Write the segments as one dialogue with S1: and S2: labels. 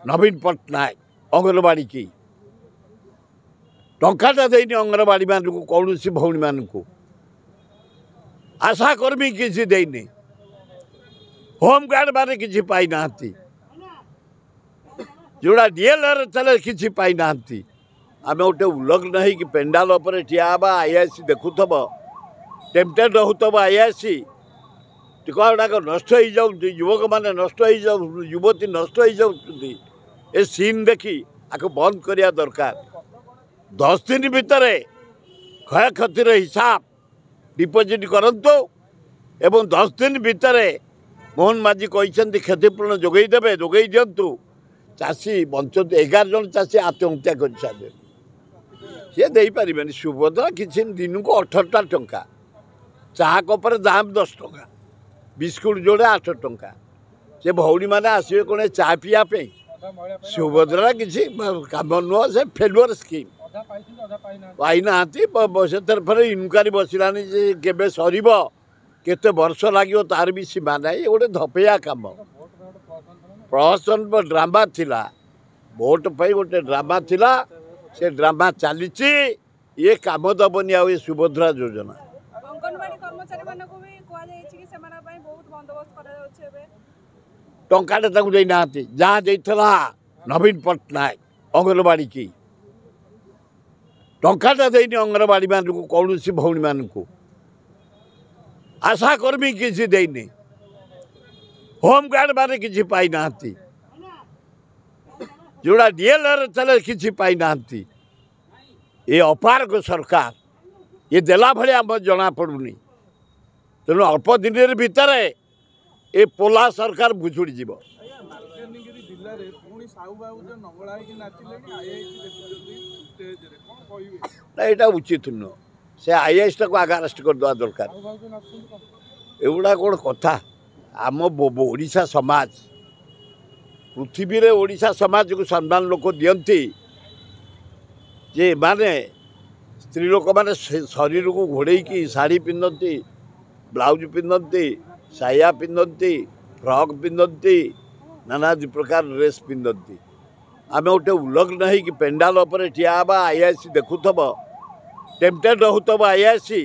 S1: नवीन पट्टनायक अंगनवाड़ी की टंकाटा देनी अंगनवाड़ी मान को कौन सी भौणी मान को आशा कर्मी किसी देनी होमगार्ड माने किसी पाई ना जोड़ा डीएलआर चले किसी पाई ना आम गोटे उल्लग्न है कि पेंडाल उपर ठिया आईआईसी देखुब टेम्पटेड रोब आईआईसी टिका गुड़ाक नष्ट हो जाऊँ युवक मैंने नष्ट हो जाऊँ युवती नष्ट हो जाऊँ ए सीन देखी आपको बंद करने दरकार 10 दिन भितर क्षय क्षतिर हिसाब डिपोजिट करंतु एवं 10 दिन भितर मोहन माझी कहते क्षतिपूरण जोगईदेवे जोगई दिंतु चाषी बंचत 11 जन चाषी आत्महत्या कर सारे सी दे पारे सुभद्रा किसी दिन को 18टा टंका चाह कपर दाम 10 टंका बिस्कुट जोड़े 8 टंका से भौणी मैंने आसवे कौन चा पीवाई सुभद्रा किसी कम नुह से फेलुअर स्कीम पाई ना से इनक्वारी बसलानी केबे सर केते वर्ष लगे तार भी सीमा ना गोटे धपैया कम प्रहसन ड्रामा थिला भोट पे गोटे ड्रामा थिला से ड्रामा चली ये काम दबनी आ सुभद्रा योजना टंकाटे देना जहाँ देता नवीन पट्टनायक अंगनवाड़ी की टंकाटा देनी अंगनवाड़ी मान को कौन सी भौणी मान को आशा कर्मी किसी देनी होमगार्ड माने किसी पाई ना जोड़ा डीएलआर चले किसी पाई ना ये अपारक सरकार ये देला भाई आम जना पड़ूनी तेणु अल्प दिन भितर ए पोला सरकार भुजुड़ी जीव यहाँ उचित नुह से आईएएस टाक आगे अरेस्ट करदे दरकार एगुड़ा कौन कथा आम ओडिशा समाज पृथ्वी रे ओडिशा समाज को सम्मान लोक दियंती जे माने स्त्री लोक माने शरीर को घोड़े की साड़ी पिंधती ब्लाउज पिंधती साया पिंधती फ्रॉक पिंधती नाना प्रकार ड्रेस पिंधती आम गोटे उल्लग्न है कि पेंडाल उपर ठिया आईआईसी देखुब टेम्पटेड रोब आईआईसी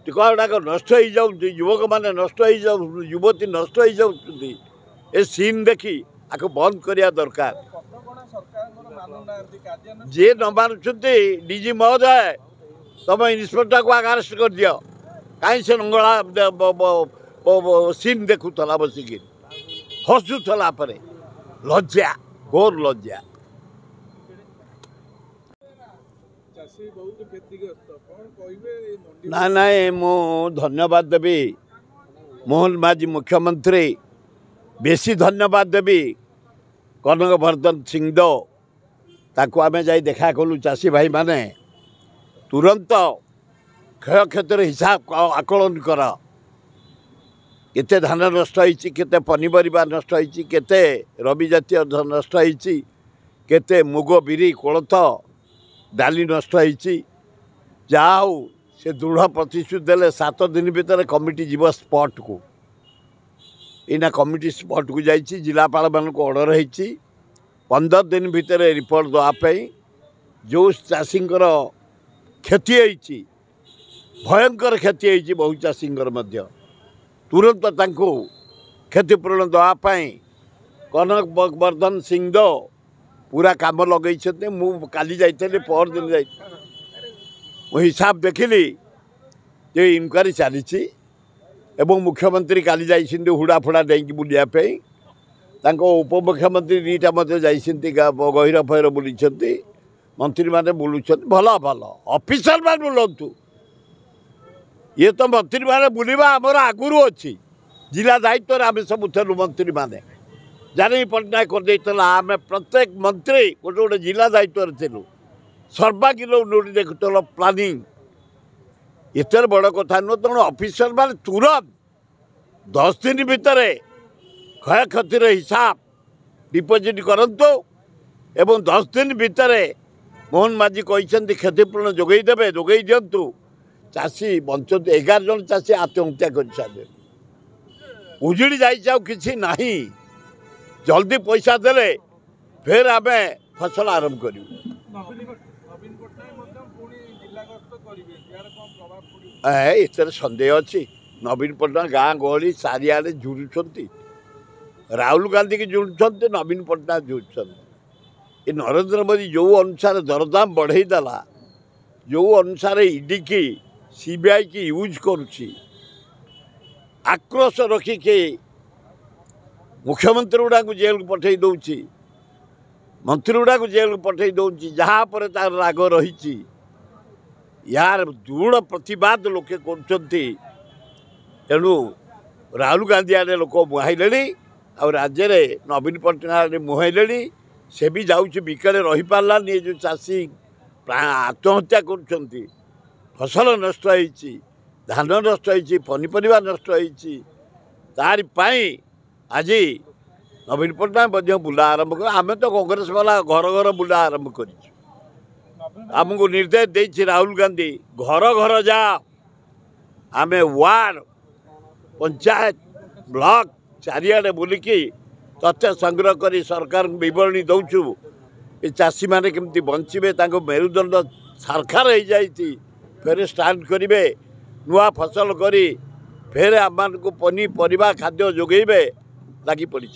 S1: टिका गुड़ाक नष्ट हो जाऊँ युवक मैंने नष्ट हो जाऊँ युवती नष्ट हो जाऊँ ए सीन देखी आपको बंद करने दरकार जी न मानुंट डीजी महोदय तुम इन्स्पेक्टर को आगे अरेस्ट कर दियो कहीं से नंगला सीन देखुला बसिक हसुला लज्जा घोर लज्जा ना ना मु धन्यवाद देवी मोहन माझी मुख्यमंत्री बेसी धन्यवाद देवी कनकवर्धन सिंहदेव ताको आमे जाई देखा कलु चाषी भाई माने तुरंत क्षय क्षतिर हिसाब आकलन कर केते धान नष्ट होइछि केते पनिपरिबा नष्ट होइछि केते रवि जातीय नष्ट होइछि केते मुग बिरी कोलथ डाली नष्ट होइछि जाऊ से दृढ़ प्रतिश्रुति देले 7 दिन भितर कमिटी जीव स्पॉट को इना कमिटी स्पॉट को जाइछि जिलापाल मान को ऑर्डर होइछि 15 दिन भितर रिपोर्ट देवाई जो चाषी क्षति होइछि भयंकर क्षति होइछि बहु चाषी तुरंत तांको क्षतिपूरण देवाई कनकवर्धन सिंहदेव पूरा काम लगे मु काली जाइए पर दिन जा हिसाब देखिली जे इनक्वारी चली एवं मुख्यमंत्री काली जाइए हुड़ा फुड़ा डेंकी बुलायापी उपमुख्यमंत्री दुईटा मत जाइए गहिर फैर बुली मंत्री मैंने बुलूँ भल भल ऑफिसर मान बुलां ये तो मंत्री मैंने बुलवा आमर आगुरी अच्छी जिला दायित्व आम सब थेलु मंत्री मैंने जानी पट्टनायक कर आम प्रत्येक मंत्री गोटे गोटे जिला दायित्व थेलु सर्वांगीन उन्नति देखुल प्लानिंग एतर बड़ कथा नुह तेणु ऑफिसर मान तुरंत 10 दिन भितर क्षय क्षतिर हिसाब डिपोजिट करंतु एवं 10 दिन भितर मोहन माझी कहते क्षतिपूरण जोगईदेवे जोगई दिंतु चाषी बंचत 11 जन चाषी आत्महत्या कर सारे उजुड़ी जाऊ कि ना जल्दी पैसा देले फिर आम फसल आरंभ करूँ। एतर सन्देह अच्छी नवीन पट्टनायक गाँ गहली चारिआडे जुड़ुंट राहुल गांधी की जुड़ुंट नवीन पट्टनायक जुड़ुंट ये नरेंद्र मोदी जो अनुसार दरदाम बढ़ईदेला जो अनुसार ईडी की सीबीआई की यूज करुच्ची आक्रोश रखिके मुख्यमंत्री गुड़ा को जेल को पठे दौची मंत्री गुड़ा को जेल को पठे दौची जहाँ पर तार राग रही यार दृढ़ प्रतिवाद लोके तेणु राहुल गांधी आड़े लोक मुहाइले आ राज्य में नवीन पट्टनायक मुहाइले से भी जाऊँगी बिकड़े रही पार्लानी ये जो चाषी आत्महत्या कर फसल नष्ट होती धान नष्ट होती पनीपरिया नष्ट होती तारी आज नवीन पट्टनायक बुला आरंभ कर आम तो कांग्रेस वाला घर घर बुला आरंभ कर आमको निर्देश देछि राहुल गांधी घर घर जा आम वार्ड पंचायत ब्लॉक चारिआडे बुलिकी तथ्य संग्रह करी सरकार विवरणी दौचु ये चाषी मैंने केमती बंचे मेरुदंड सारखार हो जाती फेर स्टार्ट करेंगे नुआ फसल करी फेर आम को पनीपरिया खाद्य जोगेबे लगी पड़ी।